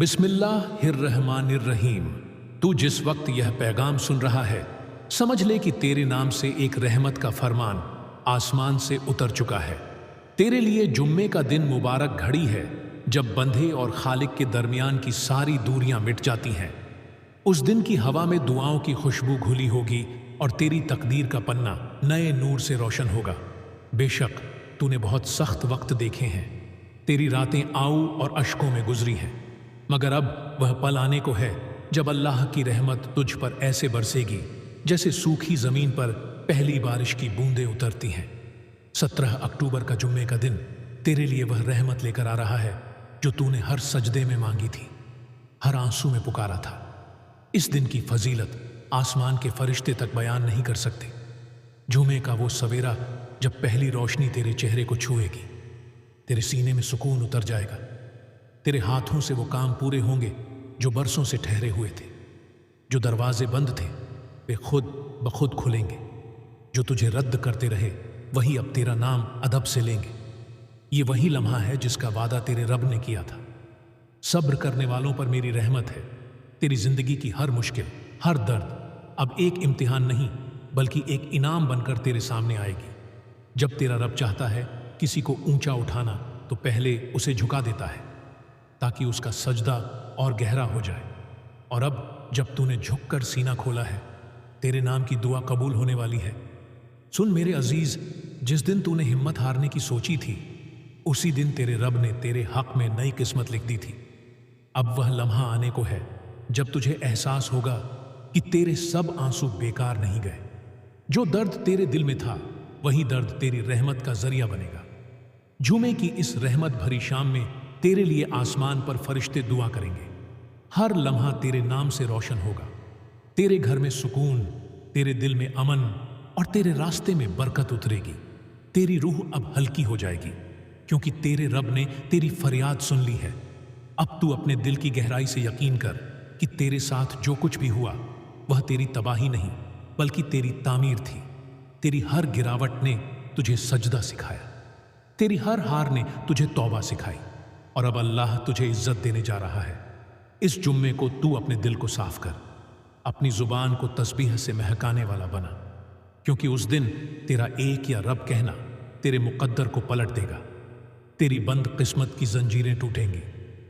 बिस्मिल्लाहिर्रहमानिर्रहीम। तू जिस वक्त यह पैगाम सुन रहा है, समझ ले कि तेरे नाम से एक रहमत का फरमान आसमान से उतर चुका है। तेरे लिए जुम्मे का दिन मुबारक घड़ी है, जब बंधे और खालिक के दरमियान की सारी दूरियां मिट जाती हैं। उस दिन की हवा में दुआओं की खुशबू घुली होगी और तेरी तकदीर का पन्ना नए नूर से रोशन होगा। बेशक तूने बहुत सख्त वक्त देखे हैं, तेरी रातें आऊ और अश्कों में गुजरी हैं, मगर अब वह पल आने को है जब अल्लाह की रहमत तुझ पर ऐसे बरसेगी जैसे सूखी जमीन पर पहली बारिश की बूंदें उतरती हैं। 17 अक्टूबर का जुम्मे का दिन तेरे लिए वह रहमत लेकर आ रहा है जो तूने हर सजदे में मांगी थी, हर आंसू में पुकारा था। इस दिन की फजीलत आसमान के फरिश्ते तक बयान नहीं कर सकते। जुमे का वो सवेरा जब पहली रोशनी तेरे चेहरे को छुएगी, तेरे सीने में सुकून उतर जाएगा। तेरे हाथों से वो काम पूरे होंगे जो बरसों से ठहरे हुए थे। जो दरवाजे बंद थे वे खुद ब खुद खुलेंगे। जो तुझे रद्द करते रहे वही अब तेरा नाम अदब से लेंगे। ये वही लम्हा है जिसका वादा तेरे रब ने किया था। सब्र करने वालों पर मेरी रहमत है। तेरी जिंदगी की हर मुश्किल, हर दर्द अब एक इम्तिहान नहीं बल्कि एक इनाम बनकर तेरे सामने आएगी। जब तेरा रब चाहता है किसी को ऊंचा उठाना तो पहले उसे झुका देता है ताकि उसका सजदा और गहरा हो जाए। और अब जब तूने झुककर सीना खोला है, तेरे नाम की दुआ कबूल होने वाली है। सुन मेरे अजीज, जिस दिन तूने हिम्मत हारने की सोची थी, उसी दिन तेरे रब ने तेरे हक में नई किस्मत लिख दी थी। अब वह लम्हा आने को है जब तुझे एहसास होगा कि तेरे सब आंसू बेकार नहीं गए। जो दर्द तेरे दिल में था वही दर्द तेरी रहमत का जरिया बनेगा। जुमे की इस रहमत भरी शाम में तेरे लिए आसमान पर फरिश्ते दुआ करेंगे। हर लम्हा तेरे नाम से रोशन होगा। तेरे घर में सुकून, तेरे दिल में अमन और तेरे रास्ते में बरकत उतरेगी। तेरी रूह अब हल्की हो जाएगी क्योंकि तेरे रब ने तेरी फरियाद सुन ली है। अब तू अपने दिल की गहराई से यकीन कर कि तेरे साथ जो कुछ भी हुआ वह तेरी तबाही नहीं बल्कि तेरी तामीर थी। तेरी हर गिरावट ने तुझे सजदा सिखाया, तेरी हर हार ने तुझे तौबा सिखाई और अब अल्लाह तुझे इज्जत देने जा रहा है। इस जुम्मे को तू अपने दिल को साफ कर, अपनी जुबान को तस्बीह से महकाने वाला बना, क्योंकि उस दिन तेरा एक या रब कहना तेरे मुकद्दर को पलट देगा। तेरी बंद किस्मत की जंजीरें टूटेंगी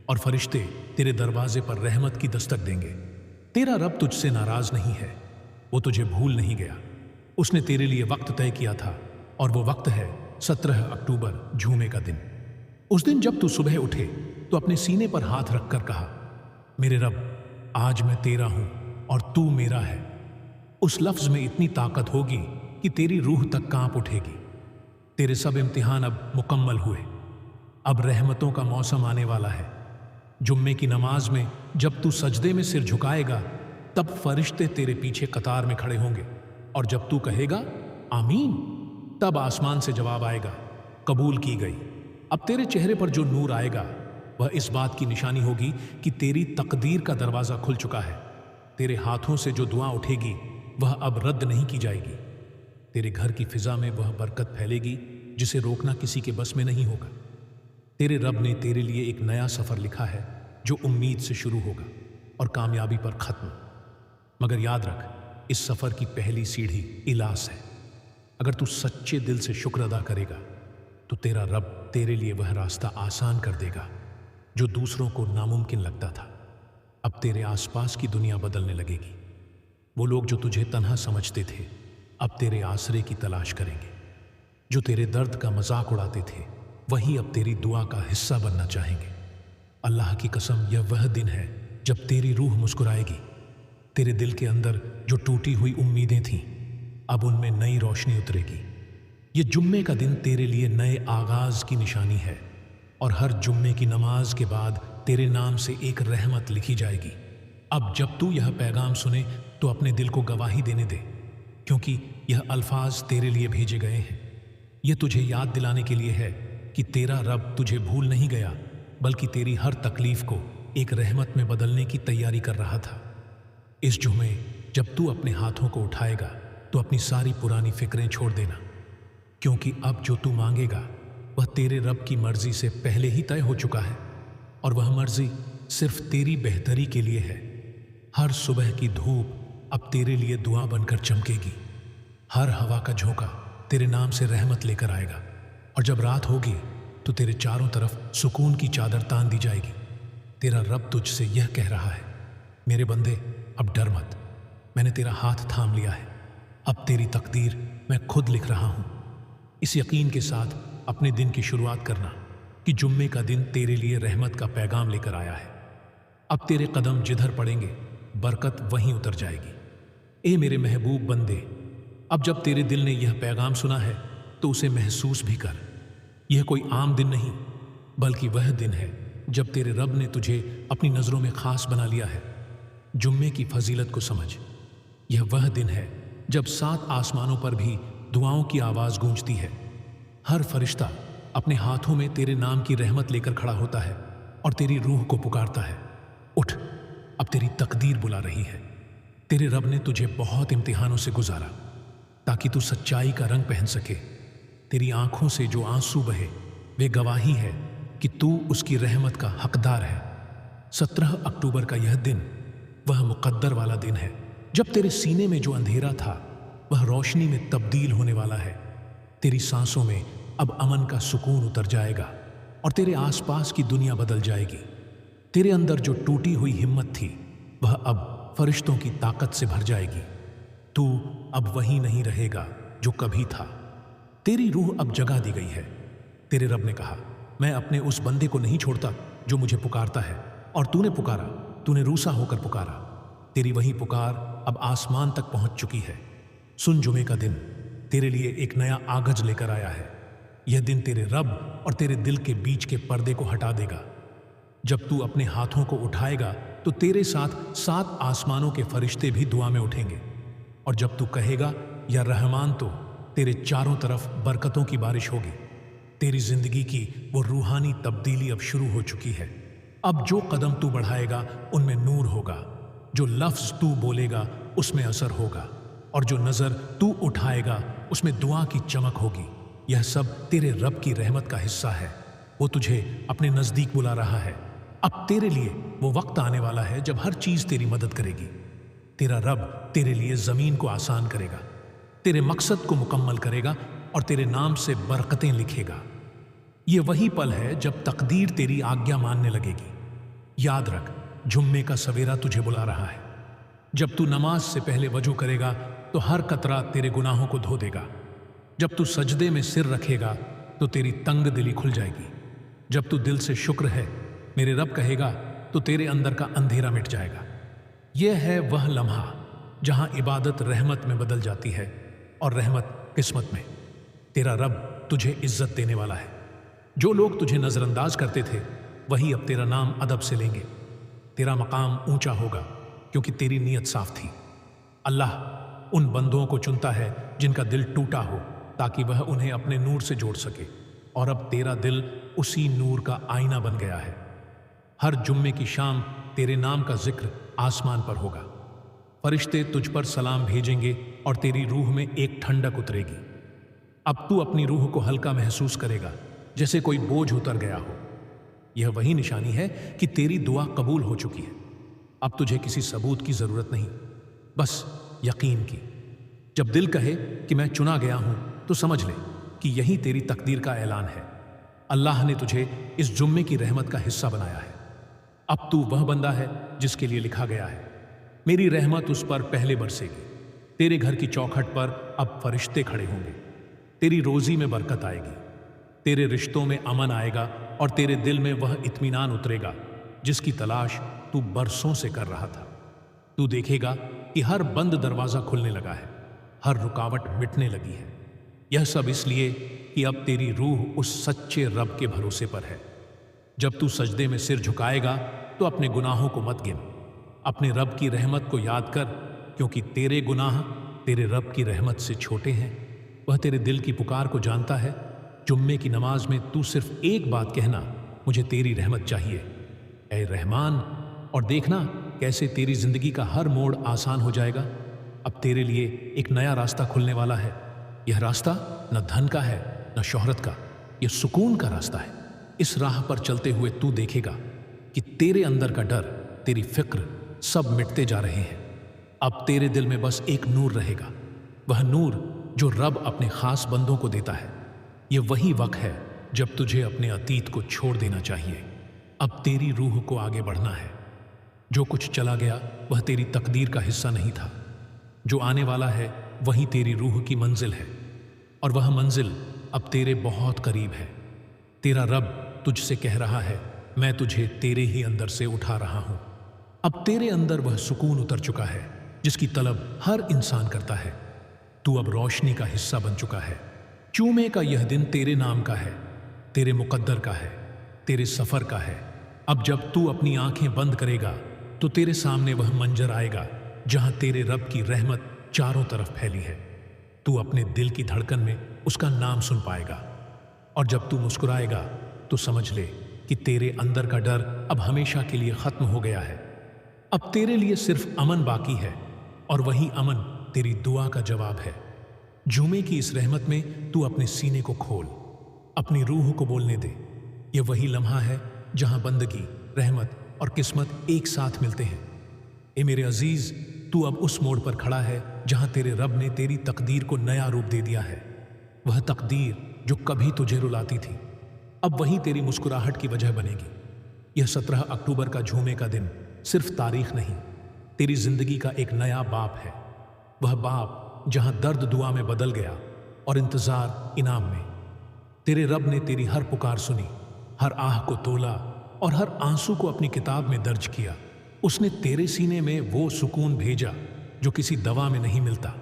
और फरिश्ते तेरे दरवाजे पर रहमत की दस्तक देंगे। तेरा रब तुझसे नाराज नहीं है, वो तुझे भूल नहीं गया। उसने तेरे लिए वक्त तय किया था और वो वक्त है 17 अक्टूबर जुमे का दिन। उस दिन जब तू सुबह उठे तो अपने सीने पर हाथ रखकर कहा, मेरे रब, आज मैं तेरा हूं और तू मेरा है। उस लफ्ज में इतनी ताकत होगी कि तेरी रूह तक कांप उठेगी। तेरे सब इम्तिहान अब मुकम्मल हुए। अब रहमतों का मौसम आने वाला है। जुम्मे की नमाज में जब तू सजदे में सिर झुकाएगा तब फरिश्ते तेरे पीछे कतार में खड़े होंगे और जब तू कहेगा आमीन, तब आसमान से जवाब आएगा, कबूल की गई। अब तेरे चेहरे पर जो नूर आएगा वह इस बात की निशानी होगी कि तेरी तकदीर का दरवाज़ा खुल चुका है। तेरे हाथों से जो दुआ उठेगी वह अब रद्द नहीं की जाएगी। तेरे घर की फिजा में वह बरकत फैलेगी जिसे रोकना किसी के बस में नहीं होगा। तेरे रब ने तेरे लिए एक नया सफ़र लिखा है जो उम्मीद से शुरू होगा और कामयाबी पर ख़त्म। मगर याद रख, इस सफ़र की पहली सीढ़ी इलास है। अगर तू सच्चे दिल से शुक्र अदा करेगा तो तेरा रब तेरे लिए वह रास्ता आसान कर देगा जो दूसरों को नामुमकिन लगता था। अब तेरे आसपास की दुनिया बदलने लगेगी। वो लोग जो तुझे तन्हा समझते थे अब तेरे आसरे की तलाश करेंगे। जो तेरे दर्द का मजाक उड़ाते थे वही अब तेरी दुआ का हिस्सा बनना चाहेंगे। अल्लाह की कसम, यह वह दिन है जब तेरी रूह मुस्कुराएगी। तेरे दिल के अंदर जो टूटी हुई उम्मीदें थीं अब उनमें नई रोशनी उतरेगी। ये जुम्मे का दिन तेरे लिए नए आगाज की निशानी है और हर जुम्मे की नमाज के बाद तेरे नाम से एक रहमत लिखी जाएगी। अब जब तू यह पैगाम सुने तो अपने दिल को गवाही देने दे, क्योंकि यह अल्फाज तेरे लिए भेजे गए हैं। यह तुझे याद दिलाने के लिए है कि तेरा रब तुझे भूल नहीं गया बल्कि तेरी हर तकलीफ को एक रहमत में बदलने की तैयारी कर रहा था। इस जुमे जब तू अपने हाथों को उठाएगा तो अपनी सारी पुरानी फिक्रें छोड़ देना, क्योंकि अब जो तू मांगेगा वह तेरे रब की मर्जी से पहले ही तय हो चुका है और वह मर्जी सिर्फ तेरी बेहतरी के लिए है। हर सुबह की धूप अब तेरे लिए दुआ बनकर चमकेगी। हर हवा का झोंका तेरे नाम से रहमत लेकर आएगा। और जब रात होगी तो तेरे चारों तरफ सुकून की चादर तान दी जाएगी। तेरा रब तुझसे यह कह रहा है, मेरे बंदे अब डर मत, मैंने तेरा हाथ थाम लिया है। अब तेरी तकदीर मैं खुद लिख रहा हूं। इस यकीन के साथ अपने दिन की शुरुआत करना कि जुम्मे का दिन तेरे लिए रहमत का पैगाम लेकर आया है। अब तेरे कदम जिधर पड़ेंगे बरकत वहीं उतर जाएगी। ए मेरे महबूब बंदे, अब जब तेरे दिल ने यह पैगाम सुना है तो उसे महसूस भी कर। यह कोई आम दिन नहीं, बल्कि वह दिन है जब तेरे रब ने तुझे अपनी नज़रों में खास बना लिया है। जुम्मे की फजीलत को समझ। यह वह दिन है जब 7 आसमानों पर भी दुआओं की आवाज़ गूंजती है। हर फरिश्ता अपने हाथों में तेरे नाम की रहमत लेकर खड़ा होता है और तेरी रूह को पुकारता है, उठ, अब तेरी तकदीर बुला रही है। तेरे रब ने तुझे बहुत इम्तिहानों से गुजारा ताकि तू सच्चाई का रंग पहन सके। तेरी आंखों से जो आंसू बहे वे गवाही है कि तू उसकी रहमत का हकदार है। 17 अक्टूबर का यह दिन वह मुकद्दर वाला दिन है जब तेरे सीने में जो अंधेरा था वह रोशनी में तब्दील होने वाला है। तेरी सांसों में अब अमन का सुकून उतर जाएगा और तेरे आसपास की दुनिया बदल जाएगी। तेरे अंदर जो टूटी हुई हिम्मत थी वह अब फरिश्तों की ताकत से भर जाएगी। तू अब वही नहीं रहेगा जो कभी था। तेरी रूह अब जगा दी गई है। तेरे रब ने कहा, मैं अपने उस बंदे को नहीं छोड़ता जो मुझे पुकारता है। और तूने पुकारा, तूने रूसा होकर पुकारा। तेरी वही पुकार अब आसमान तक पहुंच चुकी है। सुन, जुमे का दिन तेरे लिए एक नया आगज लेकर आया है। यह दिन तेरे रब और तेरे दिल के बीच के पर्दे को हटा देगा। जब तू अपने हाथों को उठाएगा तो तेरे साथ 7 आसमानों के फरिश्ते भी दुआ में उठेंगे। और जब तू कहेगा या रहमान, तो तेरे चारों तरफ बरकतों की बारिश होगी। तेरी जिंदगी की वो रूहानी तब्दीली अब शुरू हो चुकी है। अब जो कदम तू बढ़ाएगा उनमें नूर होगा, जो लफ्ज तू बोलेगा उसमें असर होगा, और जो नजर तू उठाएगा उसमें दुआ की चमक होगी। यह सब तेरे रब की रहमत का हिस्सा है। वो तुझे अपने नजदीक बुला रहा है। अब तेरे लिए वो वक्त आने वाला है जब हर चीज तेरी मदद करेगी। तेरा रब तेरे लिए जमीन को आसान करेगा, तेरे मकसद को मुकम्मल करेगा और तेरे नाम से बरकतें लिखेगा। ये वही पल है जब तकदीर तेरी आज्ञा मानने लगेगी। याद रख, जुम्मे का सवेरा तुझे बुला रहा है। जब तू नमाज से पहले वजू करेगा तो हर कतरा तेरे गुनाहों को धो देगा। जब तू सजदे में सिर रखेगा तो तेरी तंग दिली खुल जाएगी। जब तू दिल से शुक्र है मेरे रब कहेगा तो तेरे अंदर का अंधेरा मिट जाएगा। यह है वह लम्हा जहां इबादत रहमत में बदल जाती है और रहमत किस्मत में। तेरा रब तुझे इज्जत देने वाला है। जो लोग तुझे नजरअंदाज करते थे वही अब तेरा नाम अदब से लेंगे। तेरा मकाम ऊंचा होगा क्योंकि तेरी नीयत साफ थी। अल्लाह उन बंदों को चुनता है जिनका दिल टूटा हो ताकि वह उन्हें अपने नूर से जोड़ सके, और अब तेरा दिल उसी नूर का आईना बन गया है। हर जुम्मे की शाम तेरे नाम का जिक्र आसमान पर होगा। फरिश्ते तुझ पर सलाम भेजेंगे और तेरी रूह में एक ठंडक उतरेगी। अब तू अपनी रूह को हल्का महसूस करेगा जैसे कोई बोझ उतर गया हो। यह वही निशानी है कि तेरी दुआ कबूल हो चुकी है। अब तुझे किसी सबूत की जरूरत नहीं, बस यकीन की। जब दिल कहे कि मैं चुना गया हूं तो समझ ले कि यही तेरी तकदीर का ऐलान है। अल्लाह ने तुझे इस जुम्मे की रहमत का हिस्सा बनाया है। अब तू वह बंदा है जिसके लिए लिखा गया है, मेरी रहमत उस पर पहले बरसेगी। तेरे घर की चौखट पर अब फरिश्ते खड़े होंगे। तेरी रोजी में बरकत आएगी, तेरे रिश्तों में अमन आएगा और तेरे दिल में वह इत्मीनान उतरेगा जिसकी तलाश तू बरसों से कर रहा था। तू देखेगा कि हर बंद दरवाजा खुलने लगा है, हर रुकावट मिटने लगी है। यह सब इसलिए कि अब तेरी रूह उस सच्चे रब के भरोसे पर है। जब तू सजदे में सिर झुकाएगा तो अपने गुनाहों को मत गिन, अपने रब की रहमत को याद कर, क्योंकि तेरे गुनाह तेरे रब की रहमत से छोटे हैं। वह तेरे दिल की पुकार को जानता है। जुम्मे की नमाज में तू सिर्फ एक बात कहना, मुझे तेरी रहमत चाहिए ऐ रहमान, और देखना कैसे तेरी जिंदगी का हर मोड़ आसान हो जाएगा। अब तेरे लिए एक नया रास्ता खुलने वाला है। यह रास्ता न धन का है न शोहरत का, यह सुकून का रास्ता है। इस राह पर चलते हुए तू देखेगा कि तेरे अंदर का डर, तेरी फिक्र सब मिटते जा रहे हैं। अब तेरे दिल में बस एक नूर रहेगा, वह नूर जो रब अपने खास बंदों को देता है। यह वही वक्त है जब तुझे अपने अतीत को छोड़ देना चाहिए। अब तेरी रूह को आगे बढ़ना है। जो कुछ चला गया वह तेरी तकदीर का हिस्सा नहीं था। जो आने वाला है वही तेरी रूह की मंजिल है, और वह मंजिल अब तेरे बहुत करीब है। तेरा रब तुझसे कह रहा है, मैं तुझे तेरे ही अंदर से उठा रहा हूं। अब तेरे अंदर वह सुकून उतर चुका है जिसकी तलब हर इंसान करता है। तू अब रोशनी का हिस्सा बन चुका है। चूमे का यह दिन तेरे नाम का है, तेरे मुकद्दर का है, तेरे सफर का है। अब जब तू अपनी आंखें बंद करेगा तो तेरे सामने वह मंजर आएगा जहां तेरे रब की रहमत चारों तरफ फैली है। तू अपने दिल की धड़कन में उसका नाम सुन पाएगा, और जब तू मुस्कुराएगा तो समझ ले कि तेरे अंदर का डर अब हमेशा के लिए खत्म हो गया है। अब तेरे लिए सिर्फ अमन बाकी है, और वही अमन तेरी दुआ का जवाब है। जुमे की इस रहमत में तू अपने सीने को खोल, अपनी रूह को बोलने दे। यह वही लम्हा है जहां बंदगी, रहमत और किस्मत एक साथ मिलते हैं। ए मेरे अजीज, तू अब उस मोड़ पर खड़ा है जहां तेरे रब ने तेरी तकदीर को नया रूप दे दिया है। वह तकदीर जो कभी तुझे रुलाती थी, अब वही तेरी मुस्कुराहट की वजह बनेगी। यह 17 अक्टूबर का झूमे का दिन सिर्फ तारीख नहीं, तेरी जिंदगी का एक नया बाप है। वह बाप जहां दर्द दुआ में बदल गया और इंतजार इनाम में। तेरे रब ने तेरी हर पुकार सुनी, हर आह को तोला और हर आंसू को अपनी किताब में दर्ज किया। उसने तेरे सीने में वो सुकून भेजा जो किसी दवा में नहीं मिलता।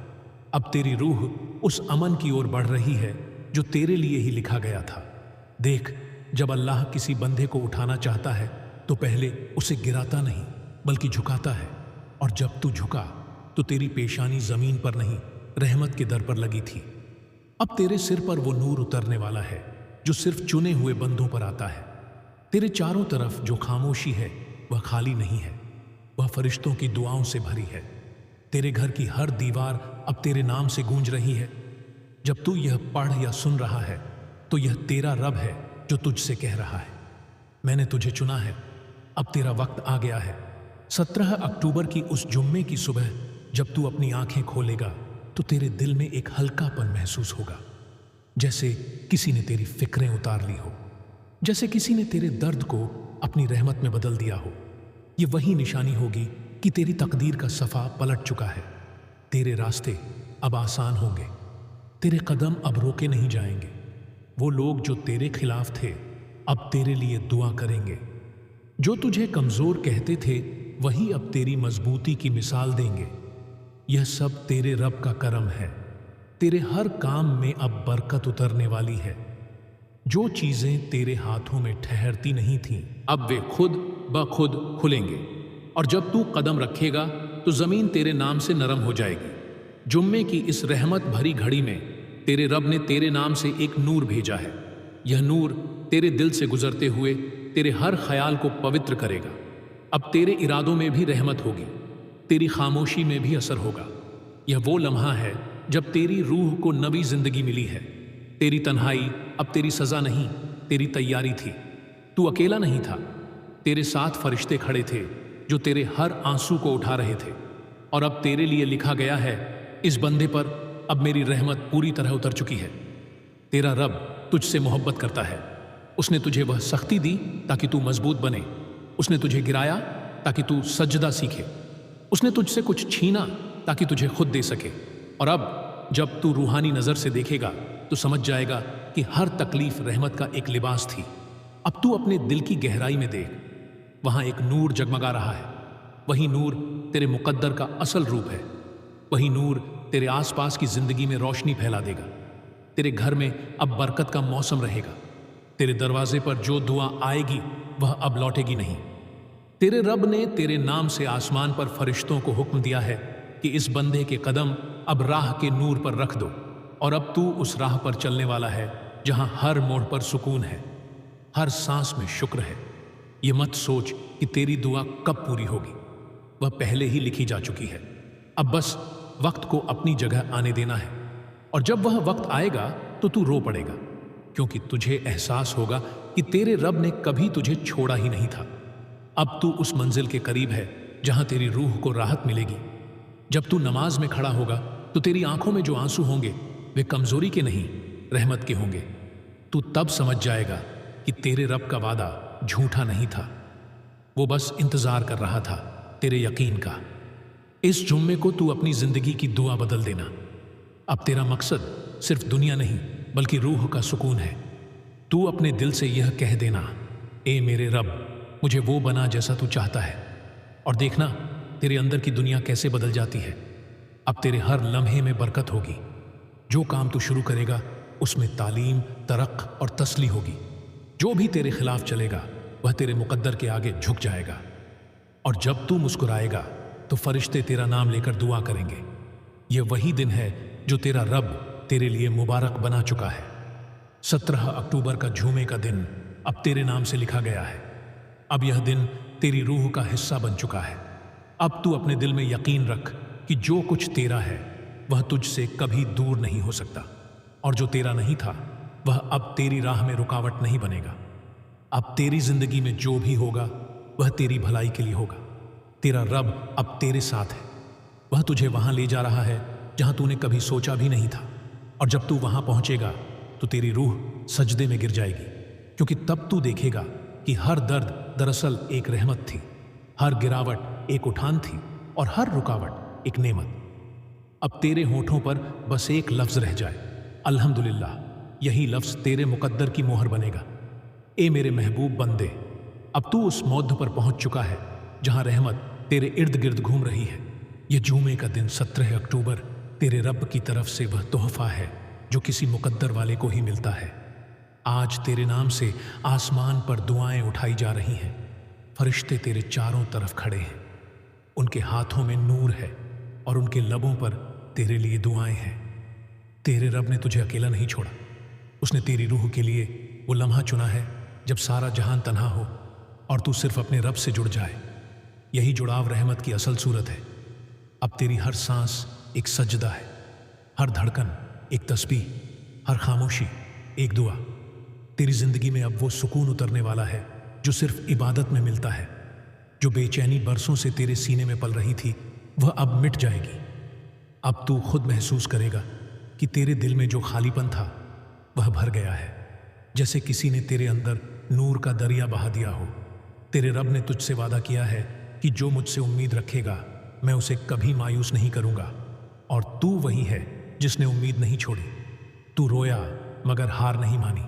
अब तेरी रूह उस अमन की ओर बढ़ रही है जो तेरे लिए ही लिखा गया था। देख, जब अल्लाह किसी बंदे को उठाना चाहता है तो पहले उसे गिराता नहीं बल्कि झुकाता है, और जब तू झुका तो तेरी पेशानी जमीन पर नहीं, रहमत के दर पर लगी थी। अब तेरे सिर पर वो नूर उतरने वाला है जो सिर्फ चुने हुए बंदों पर आता है। तेरे चारों तरफ जो खामोशी है वह खाली नहीं है, वह फरिश्तों की दुआओं से भरी है। तेरे घर की हर दीवार अब तेरे नाम से गूंज रही है। जब तू यह पढ़ या सुन रहा है तो यह तेरा रब है जो तुझसे कह रहा है, मैंने तुझे चुना है, अब तेरा वक्त आ गया है। 17 अक्टूबर की उस जुम्मे की सुबह जब तू अपनी आंखें खोलेगा तो तेरे दिल में एक हल्कापन महसूस होगा, जैसे किसी ने तेरी फिक्रें उतार ली हो, जैसे किसी ने तेरे दर्द को अपनी रहमत में बदल दिया हो। ये वही निशानी होगी कि तेरी तकदीर का सफ़ा पलट चुका है। तेरे रास्ते अब आसान होंगे, तेरे कदम अब रोके नहीं जाएंगे। वो लोग जो तेरे खिलाफ थे अब तेरे लिए दुआ करेंगे। जो तुझे कमज़ोर कहते थे वही अब तेरी मजबूती की मिसाल देंगे। यह सब तेरे रब का करम है। तेरे हर काम में अब बरकत उतरने वाली है। जो चीजें तेरे हाथों में ठहरती नहीं थीं, अब वे खुद ब खुद खुलेंगे, और जब तू कदम रखेगा तो जमीन तेरे नाम से नरम हो जाएगी। जुम्मे की इस रहमत भरी घड़ी में तेरे रब ने तेरे नाम से एक नूर भेजा है। यह नूर तेरे दिल से गुजरते हुए तेरे हर ख्याल को पवित्र करेगा। अब तेरे इरादों में भी रहमत होगी, तेरी खामोशी में भी असर होगा। यह वो लम्हा है जब तेरी रूह को नवी जिंदगी मिली है। तेरी तन्हाई अब तेरी सजा नहीं, तेरी तैयारी थी। तू अकेला नहीं था, तेरे साथ फरिश्ते खड़े थे जो तेरे हर आंसू को उठा रहे थे। और अब तेरे लिए लिखा गया है, इस बंदे पर अब मेरी रहमत पूरी तरह उतर चुकी है। तेरा रब तुझसे मोहब्बत करता है। उसने तुझे वह सख्ती दी ताकि तू मजबूत बने। उसने तुझे गिराया ताकि तू सजदा सीखे। उसने तुझसे कुछ छीना ताकि तुझे खुद दे सके। और अब जब तू रूहानी नजर से देखेगा तो समझ जाएगा कि हर तकलीफ रहमत का एक लिबास थी। अब तू अपने दिल की गहराई में देख, वहां एक नूर जगमगा रहा है। वही नूर तेरे मुकद्दर का असल रूप है। वही नूर तेरे आसपास की जिंदगी में रोशनी फैला देगा। तेरे घर में अब बरकत का मौसम रहेगा। तेरे दरवाजे पर जो दुआ आएगी वह अब लौटेगी नहीं। तेरे रब ने तेरे नाम से आसमान पर फरिश्तों को हुक्म दिया है कि इस बंदे के कदम अब राह के नूर पर रख दो। और अब तू उस राह पर चलने वाला है जहां हर मोड़ पर सुकून है, हर सांस में शुक्र है। ये मत सोच कि तेरी दुआ कब पूरी होगी, वह पहले ही लिखी जा चुकी है। अब बस वक्त को अपनी जगह आने देना है। और जब वह वक्त आएगा तो तू रो पड़ेगा, क्योंकि तुझे एहसास होगा कि तेरे रब ने कभी तुझे छोड़ा ही नहीं था। अब तू उस मंजिल के करीब है जहां तेरी रूह को राहत मिलेगी। जब तू नमाज में खड़ा होगा तो तेरी आंखों में जो आंसू होंगे वे कमजोरी के नहीं, रहमत के होंगे। तू तब समझ जाएगा कि तेरे रब का वादा झूठा नहीं था, वो बस इंतजार कर रहा था तेरे यकीन का। इस जुम्मे को तू अपनी जिंदगी की दुआ बदल देना। अब तेरा मकसद सिर्फ दुनिया नहीं बल्कि रूह का सुकून है। तू अपने दिल से यह कह देना, ए मेरे रब, मुझे वो बना जैसा तू चाहता है। और देखना तेरे अंदर की दुनिया कैसे बदल जाती है। अब तेरे हर लम्हे में बरकत होगी। जो काम तू शुरू करेगा उसमें तालीम, तरक्क और तसली होगी। जो भी तेरे खिलाफ चलेगा वह तेरे मुकद्दर के आगे झुक जाएगा। और जब तू मुस्कुराएगा तो फरिश्ते तेरा नाम लेकर दुआ करेंगे। यह वही दिन है जो तेरा रब तेरे लिए मुबारक बना चुका है। 17 अक्टूबर का झूमे का दिन अब तेरे नाम से लिखा गया है। अब यह दिन तेरी रूह का हिस्सा बन चुका है। अब तू अपने दिल में यकीन रख कि जो कुछ तेरा है वह तुझसे कभी दूर नहीं हो सकता, और जो तेरा नहीं था वह अब तेरी राह में रुकावट नहीं बनेगा। अब तेरी जिंदगी में जो भी होगा वह तेरी भलाई के लिए होगा। तेरा रब अब तेरे साथ है। वह तुझे वहां ले जा रहा है जहां तूने कभी सोचा भी नहीं था। और जब तू वहां पहुंचेगा तो तेरी रूह सजदे में गिर जाएगी, क्योंकि तब तू देखेगा कि हर दर्द दरअसल एक रहमत थी, हर गिरावट एक उठान थी और हर रुकावट एक नेमत। अब तेरे होठों पर बस एक लफ्ज रह जाए, अल्हम्दुलिल्लाह। यही लफ्ज तेरे मुकद्दर की मोहर बनेगा। ए मेरे महबूब बंदे, अब तू उस मौद पर पहुंच चुका है जहां रहमत तेरे इर्द गिर्द घूम रही है। यह जुमे का दिन 17 अक्टूबर तेरे रब की तरफ से वह तोहफा है जो किसी मुकद्दर वाले को ही मिलता है। आज तेरे नाम से आसमान पर दुआएं उठाई जा रही हैं। फरिश्ते तेरे चारों तरफ खड़े हैं। उनके हाथों में नूर है और उनके लबों पर तेरे लिए दुआएं हैं। तेरे रब ने तुझे अकेला नहीं छोड़ा। उसने तेरी रूह के लिए वो लम्हा चुना है जब सारा जहान तन्हा हो और तू सिर्फ अपने रब से जुड़ जाए। यही जुड़ाव रहमत की असल सूरत है। अब तेरी हर सांस एक सजदा है, हर धड़कन एक तस्बीह, हर खामोशी एक दुआ। तेरी जिंदगी में अब वो सुकून उतरने वाला है जो सिर्फ इबादत में मिलता है। जो बेचैनी बरसों से तेरे सीने में पल रही थी वह अब मिट जाएगी। अब तू खुद महसूस करेगा कि तेरे दिल में जो खालीपन था वह भर गया है, जैसे किसी ने तेरे अंदर नूर का दरिया बहा दिया हो। तेरे रब ने तुझसे वादा किया है कि जो मुझसे उम्मीद रखेगा मैं उसे कभी मायूस नहीं करूंगा। और तू वही है जिसने उम्मीद नहीं छोड़ी। तू रोया मगर हार नहीं मानी।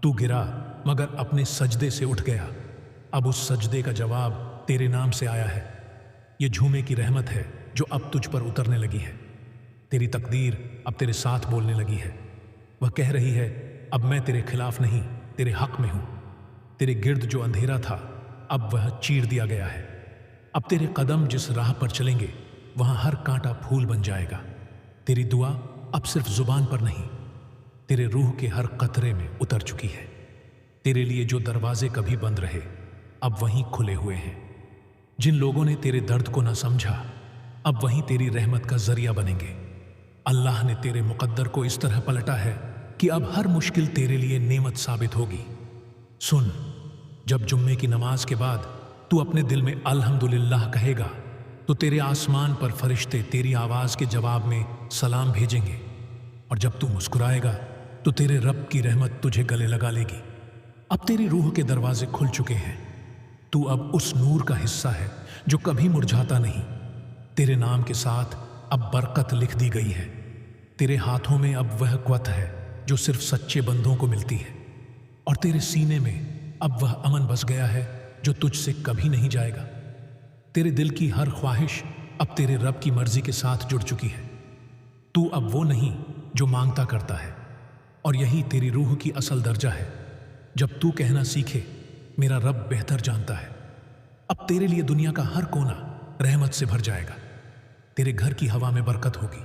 तू गिरा मगर अपने सजदे से उठ गया। अब उस सजदे का जवाब तेरे नाम से आया है। यह झूमे की रहमत है जो अब तुझ पर उतरने लगी है। तेरी तकदीर अब तेरे साथ बोलने लगी है। वह कह रही है, अब मैं तेरे खिलाफ नहीं, तेरे हक में हूं। तेरे गिर्द जो अंधेरा था अब वह चीर दिया गया है। अब तेरे कदम जिस राह पर चलेंगे वहां हर कांटा फूल बन जाएगा। तेरी दुआ अब सिर्फ जुबान पर नहीं, तेरे रूह के हर कतरे में उतर चुकी है। तेरे लिए जो दरवाजे कभी बंद रहे अब वहीं खुले हुए हैं। जिन लोगों ने तेरे दर्द को न समझा अब वहीं तेरी रहमत का जरिया बनेंगे। अल्लाह ने तेरे मुकद्दर को इस तरह पलटा है कि अब हर मुश्किल तेरे लिए नेमत साबित होगी। सुन, जब जुम्मे की नमाज के बाद तू अपने दिल में अल्हम्दुलिल्लाह कहेगा तो तेरे आसमान पर फरिश्ते तेरी आवाज के जवाब में सलाम भेजेंगे। और जब तू मुस्कुराएगा तो तेरे रब की रहमत तुझे गले लगा लेगी। अब तेरी रूह के दरवाजे खुल चुके हैं। तू अब उस नूर का हिस्सा है जो कभी मुरझाता नहीं। तेरे नाम के साथ अब बरकत लिख दी गई है। तेरे हाथों में अब वह क़ुव्वत है जो सिर्फ सच्चे बंदों को मिलती है। और तेरे सीने में अब वह अमन बस गया है जो तुझसे कभी नहीं जाएगा। तेरे दिल की हर ख्वाहिश अब तेरे रब की मर्जी के साथ जुड़ चुकी है। तू अब वो नहीं जो मांगता करता है। और यही तेरी रूह की असल दर्जा है। जब तू कहना सीखे, मेरा रब बेहतर जानता है, अब तेरे लिए दुनिया का हर कोना रहमत से भर जाएगा। तेरे घर की हवा में बरकत होगी।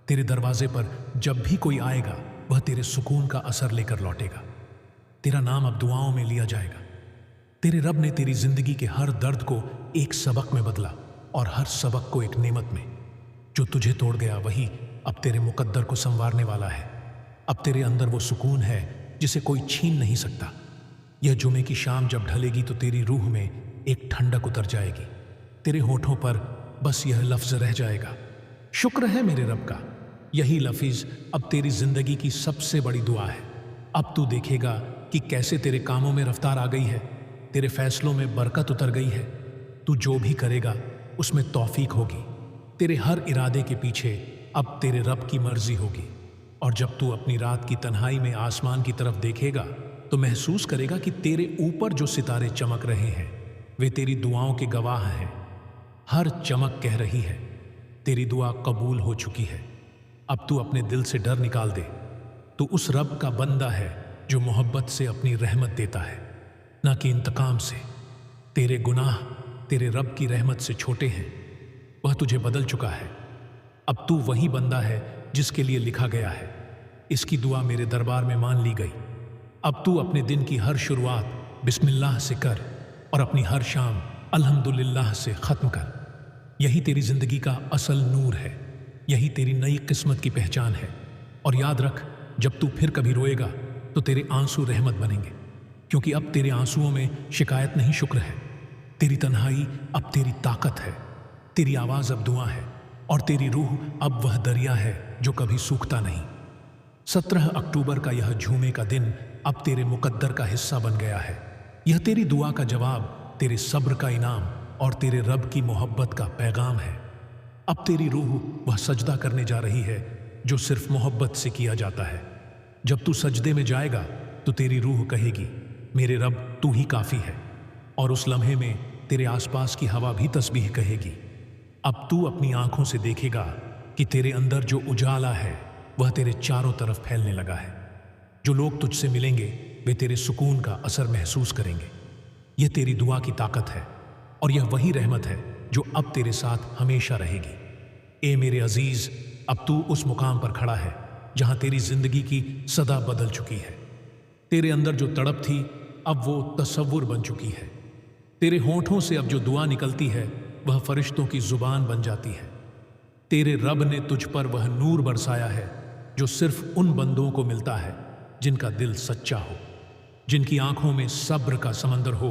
तेरे दरवाजे पर जब भी कोई आएगा वह तेरे सुकून का असर लेकर लौटेगा। तेरा नाम अब दुआओं में लिया जाएगा। तेरे रब ने तेरी जिंदगी के हर दर्द को एक सबक में बदला और हर सबक को एक नेमत में। जो तुझे तोड़ गया वही अब तेरे मुकद्दर को संवारने वाला है। अब तेरे अंदर वो सुकून है जिसे कोई छीन नहीं सकता। यह जुमे की शाम जब ढलेगी तो तेरी रूह में एक ठंडक उतर जाएगी। तेरे होठों पर बस यह लफ्ज रह जाएगा, शुक्र है मेरे रब का। यही लफ्ज अब तेरी जिंदगी की सबसे बड़ी दुआ है। अब तू देखेगा कि कैसे तेरे कामों में रफ्तार आ गई है, तेरे फैसलों में बरकत उतर गई है। तू जो भी करेगा उसमें तौफीक होगी। तेरे हर इरादे के पीछे अब तेरे रब की मर्जी होगी। और जब तू अपनी रात की तन्हाई में आसमान की तरफ देखेगा तो महसूस करेगा कि तेरे ऊपर जो सितारे चमक रहे हैं वे तेरी दुआओं के गवाह हैं। हर चमक कह रही है तेरी दुआ कबूल हो चुकी है। अब तू अपने दिल से डर निकाल दे। तू उस रब का बंदा है जो मोहब्बत से अपनी रहमत देता है, ना कि इंतकाम से। तेरे गुनाह तेरे रब की रहमत से छोटे हैं। वह तुझे बदल चुका है। अब तू वही बंदा है जिसके लिए लिखा गया है। इसकी दुआ मेरे दरबार में मान ली गई। अब तू अपने दिन की हर शुरुआत बिस्मिल्लाह से कर और अपनी हर शाम अल्हम्दुलिल्लाह से ख़त्म कर। यही तेरी ज़िंदगी का असल नूर है। यही तेरी नई किस्मत की पहचान है। और याद रख, जब तू फिर कभी रोएगा तो तेरे आंसू रहमत बनेंगे, क्योंकि अब तेरे आंसुओं में शिकायत नहीं शुक्र है। तेरी तन्हाई अब तेरी ताकत है। तेरी आवाज़ अब दुआ है और तेरी रूह अब वह दरिया है जो कभी सूखता नहीं। 17 अक्टूबर का यह झूमे का दिन अब तेरे मुकद्दर का हिस्सा बन गया है। यह तेरी दुआ का जवाब, तेरे सब्र का इनाम और तेरे रब की मोहब्बत का पैगाम है। अब तेरी रूह वह सजदा करने जा रही है जो सिर्फ मोहब्बत से किया जाता है। जब तू सजदे में जाएगा तो तेरी रूह कहेगी मेरे रब तू ही काफ़ी है। और उस लम्हे में तेरे आसपास की हवा भी तस्बीह कहेगी। अब तू अपनी आंखों से देखेगा कि तेरे अंदर जो उजाला है वह तेरे चारों तरफ फैलने लगा है। जो लोग तुझसे मिलेंगे वे तेरे सुकून का असर महसूस करेंगे। यह तेरी दुआ की ताकत है और यह वही रहमत है जो अब तेरे साथ हमेशा रहेगी। ए मेरे अजीज, अब तू उस मुकाम पर खड़ा है जहां तेरी जिंदगी की सदा बदल चुकी है। तेरे अंदर जो तड़प थी अब वो तसव्वुर बन चुकी है। तेरे होठों से अब जो दुआ निकलती है वह फरिश्तों की जुबान बन जाती है। तेरे रब ने तुझ पर वह नूर बरसाया है जो सिर्फ उन बंदों को मिलता है जिनका दिल सच्चा हो, जिनकी आंखों में सब्र का समंदर हो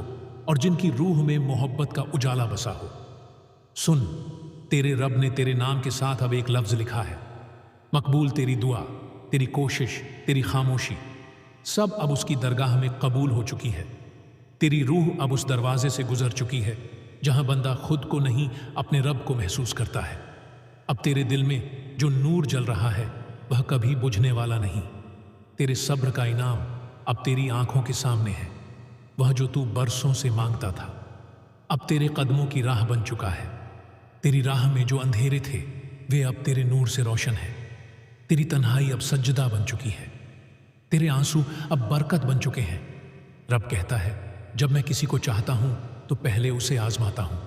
और जिनकी रूह में मोहब्बत का उजाला बसा हो। सुन, तेरे रब ने तेरे नाम के साथ अब एक लफ्ज लिखा है। मकबूल तेरी दुआ, तेरी कोशिश, तेरी खामोशी सब अब उसकी दरगाह में कबूल हो चुकी है। तेरी रूह अब उस दरवाजे से गुजर चुकी है जहां बंदा खुद को नहीं अपने रब को महसूस करता है। अब तेरे दिल में जो नूर जल रहा है वह कभी बुझने वाला नहीं। तेरे सब्र का इनाम अब तेरी आंखों के सामने है। वह जो तू बरसों से मांगता था अब तेरे कदमों की राह बन चुका है। तेरी राह में जो अंधेरे थे वे अब तेरे नूर से रोशन है। तेरी तन्हाई अब सज्जदा बन चुकी है। तेरे आंसू अब बरकत बन चुके हैं। रब कहता है जब मैं किसी को चाहता हूं तो पहले उसे आजमाता हूं,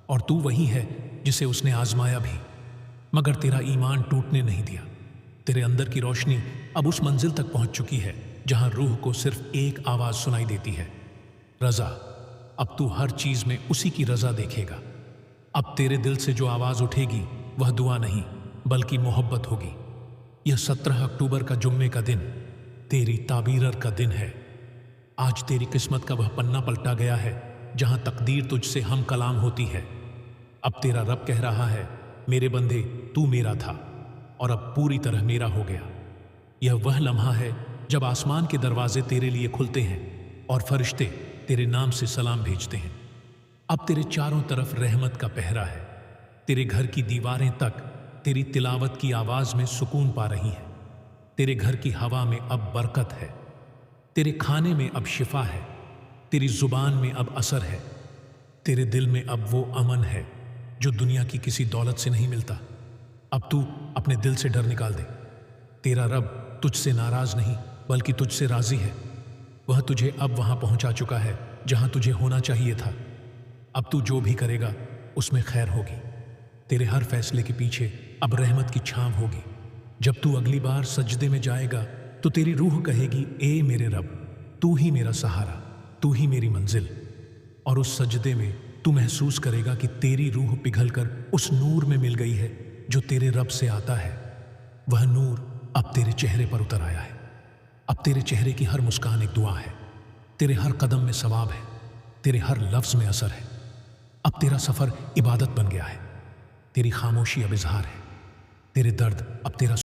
और तू वही है जिसे उसने आजमाया भी, मगर तेरा ईमान टूटने नहीं दिया। तेरे अंदर की रोशनी अब उस मंजिल तक पहुंच चुकी है जहां रूह को सिर्फ एक आवाज सुनाई देती है, रजा। अब तू हर चीज में उसी की रजा देखेगा। अब तेरे दिल से जो आवाज उठेगी वह दुआ नहीं बल्कि मोहब्बत होगी। यह 17 अक्टूबर का जुम्मे का दिन तेरी ताबीरर का दिन है। आज तेरी किस्मत का वह पन्ना पलटा गया है जहां तकदीर तुझसे हम कलाम होती है। अब तेरा रब कह रहा है मेरे बंदे तू मेरा था और अब पूरी तरह मेरा हो गया। यह वह लम्हा है जब आसमान के दरवाजे तेरे लिए खुलते हैं और फरिश्ते तेरे नाम से सलाम भेजते हैं। अब तेरे चारों तरफ रहमत का पहरा है। तेरे घर की दीवारें तक तेरी तिलावत की आवाज में सुकून पा रही हैं। तेरे घर की हवा में अब बरकत है। तेरे खाने में अब शिफा है। तेरी जुबान में अब असर है। तेरे दिल में अब वो अमन है जो दुनिया की किसी दौलत से नहीं मिलता। अब तू अपने दिल से डर निकाल दे। तेरा रब तुझसे नाराज नहीं बल्कि तुझसे राजी है। वह तुझे अब वहां पहुंचा चुका है जहां तुझे होना चाहिए था। अब तू जो भी करेगा उसमें खैर होगी। तेरे हर फैसले के पीछे अब रहमत की छांव होगी। जब तू अगली बार सजदे में जाएगा तो तेरी रूह कहेगी ए मेरे रब तू ही मेरा सहारा, तू ही मेरी मंजिल। और उस सजदे में तू महसूस करेगा कि तेरी रूह पिघलकर उस नूर में मिल गई है जो तेरे रब से आता है। वह नूर अब तेरे चेहरे पर उतर आया है। अब तेरे चेहरे की हर मुस्कान एक दुआ है। तेरे हर कदम में सवाब है। تیرے ہر لفظ میں اثر ہے۔ اب تیرا سفر عبادت بن گیا ہے، تیری خاموشی اب اظہار ہے، تیرے درد اب تیرا